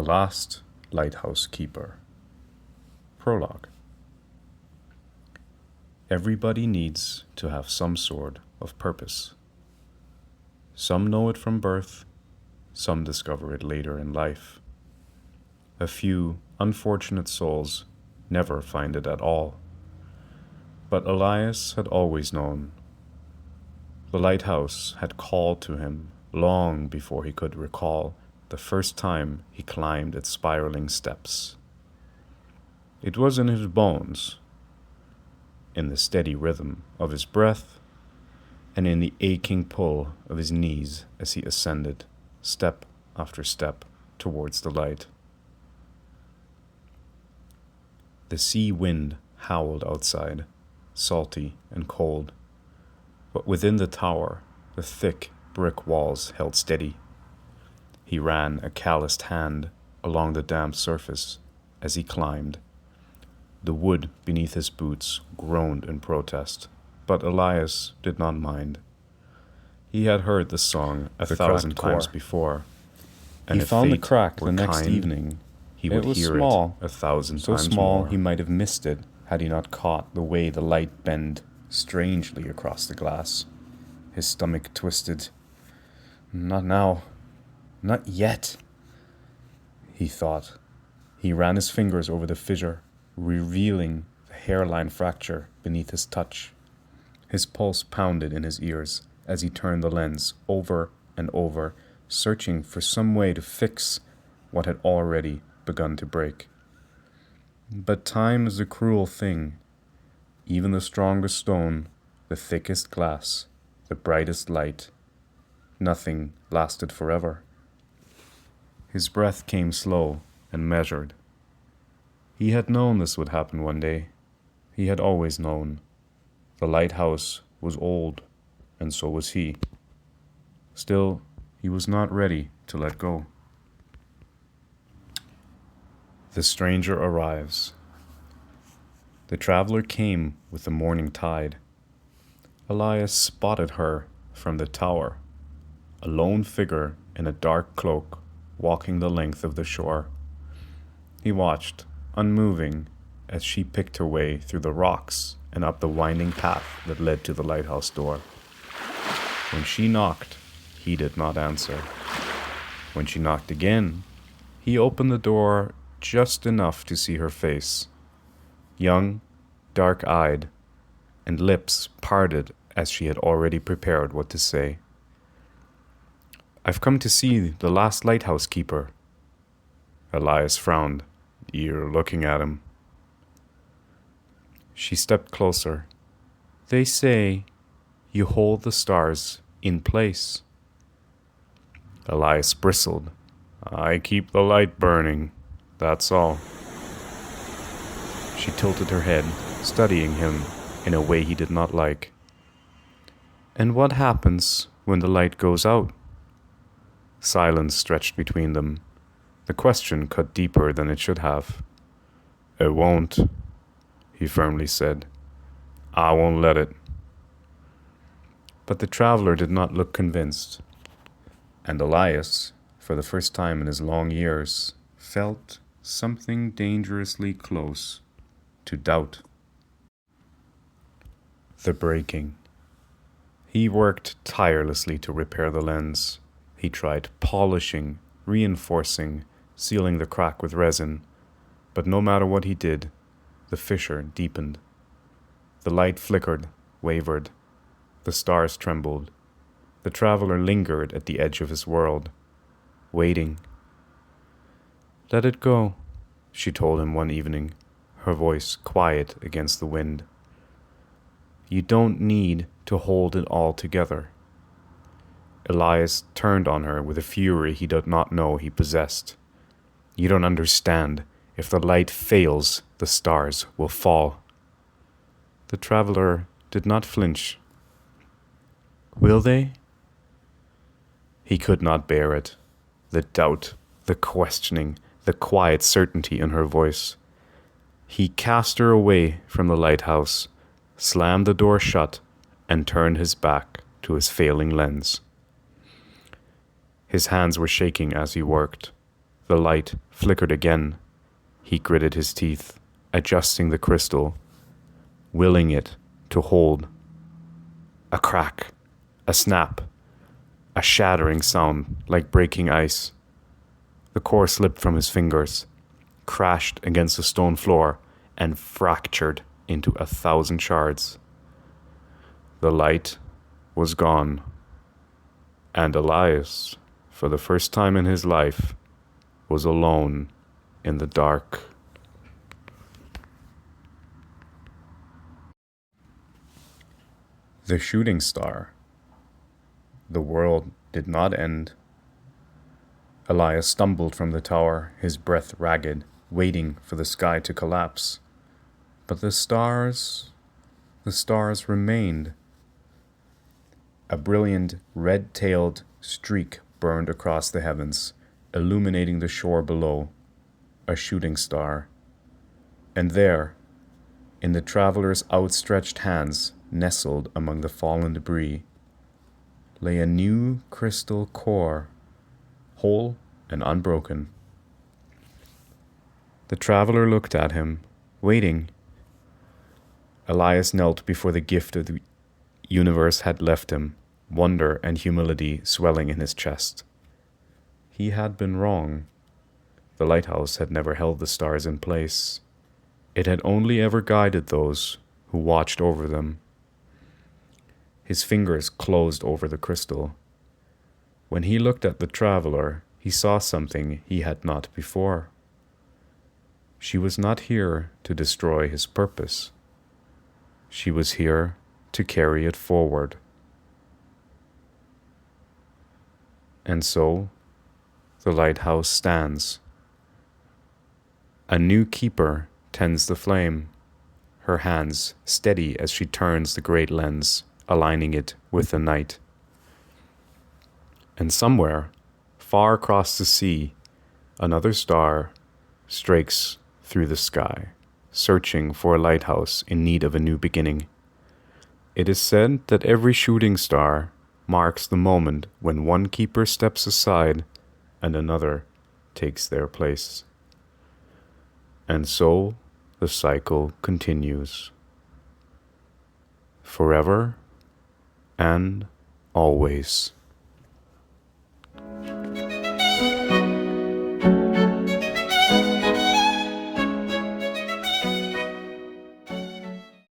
Last Lighthouse Keeper. Prologue. Everybody needs to have some sort of purpose. Some know it from birth, some discover it later in life. A few unfortunate souls never find it at all. But Elias had always known. The lighthouse had called to him long before he could recall the first time he climbed its spiraling steps. It was in his bones, in the steady rhythm of his breath, and in the aching pull of his knees as he ascended, step after step, towards the light. The sea wind howled outside, salty and cold, but within the tower, the thick brick walls held steady. He ran a calloused hand along the damp surface as he climbed. The wood beneath his boots groaned in protest, but Elias did not mind. He had heard the song a thousand times before, and he found the crack the next evening. He would hear it 1,000 times more. So small he might have missed it had he not caught the way the light bent strangely across the glass. His stomach twisted. Not now. Not yet, he thought. He ran his fingers over the fissure, revealing the hairline fracture beneath his touch. His pulse pounded in his ears as he turned the lens over and over, searching for some way to fix what had already begun to break. But time is a cruel thing. Even the strongest stone, the thickest glass, the brightest light, nothing lasted forever. His breath came slow and measured. He had known this would happen one day. He had always known. The lighthouse was old, and so was he. Still, he was not ready to let go. The stranger arrives. The traveler came with the morning tide. Elias spotted her from the tower, a lone figure in a dark cloak, walking the length of the shore. He watched, unmoving, as she picked her way through the rocks and up the winding path that led to the lighthouse door. When she knocked, he did not answer. When she knocked again, he opened the door just enough to see her face, young, dark-eyed, and lips parted as she had already prepared what to say. "I've come to see the last lighthouse keeper." Elias frowned. "You're looking at him." She stepped closer. "They say you hold the stars in place." Elias bristled. "I keep the light burning, that's all." She tilted her head, studying him in a way he did not like. "And what happens when the light goes out?" Silence stretched between them. The question cut deeper than it should have. "It won't," he firmly said. "I won't let it." But the traveler did not look convinced, and Elias, for the first time in his long years, felt something dangerously close to doubt. The breaking. He worked tirelessly to repair the lens. He tried polishing, reinforcing, sealing the crack with resin, but no matter what he did, the fissure deepened. The light flickered, wavered. The stars trembled. The traveler lingered at the edge of his world, waiting. "Let it go," she told him one evening, her voice quiet against the wind. "You don't need to hold it all together." Elias turned on her with a fury he did not know he possessed. "You don't understand. If the light fails, the stars will fall." The traveler did not flinch. "Will they?" He could not bear it. The doubt, the questioning, the quiet certainty in her voice. He cast her away from the lighthouse, slammed the door shut, and turned his back to his failing lens. His hands were shaking as he worked. The light flickered again. He gritted his teeth, adjusting the crystal, willing it to hold. A crack, a snap, a shattering sound like breaking ice. The core slipped from his fingers, crashed against the stone floor, and fractured into 1,000 shards. The light was gone, and Elias, for the first time in his life, was alone in the dark. The shooting star. The world did not end. Elias stumbled from the tower, his breath ragged, waiting for the sky to collapse. But the stars remained. A brilliant red-tailed streak burned across the heavens, illuminating the shore below, a shooting star. And there, in the traveler's outstretched hands, nestled among the fallen debris, lay a new crystal core, whole and unbroken. The traveler looked at him, waiting. Elias knelt before the gift of the universe had left him, wonder and humility swelling in his chest. He had been wrong. The lighthouse had never held the stars in place. It had only ever guided those who watched over them. His fingers closed over the crystal. When he looked at the traveler, he saw something he had not before. She was not here to destroy his purpose. She was here to carry it forward. And so, the lighthouse stands. A new keeper tends the flame, her hands steady as she turns the great lens, aligning it with the night. And somewhere, far across the sea, another star streaks through the sky, searching for a lighthouse in need of a new beginning. It is said that every shooting star marks the moment when one keeper steps aside and another takes their place. And so the cycle continues. Forever and always.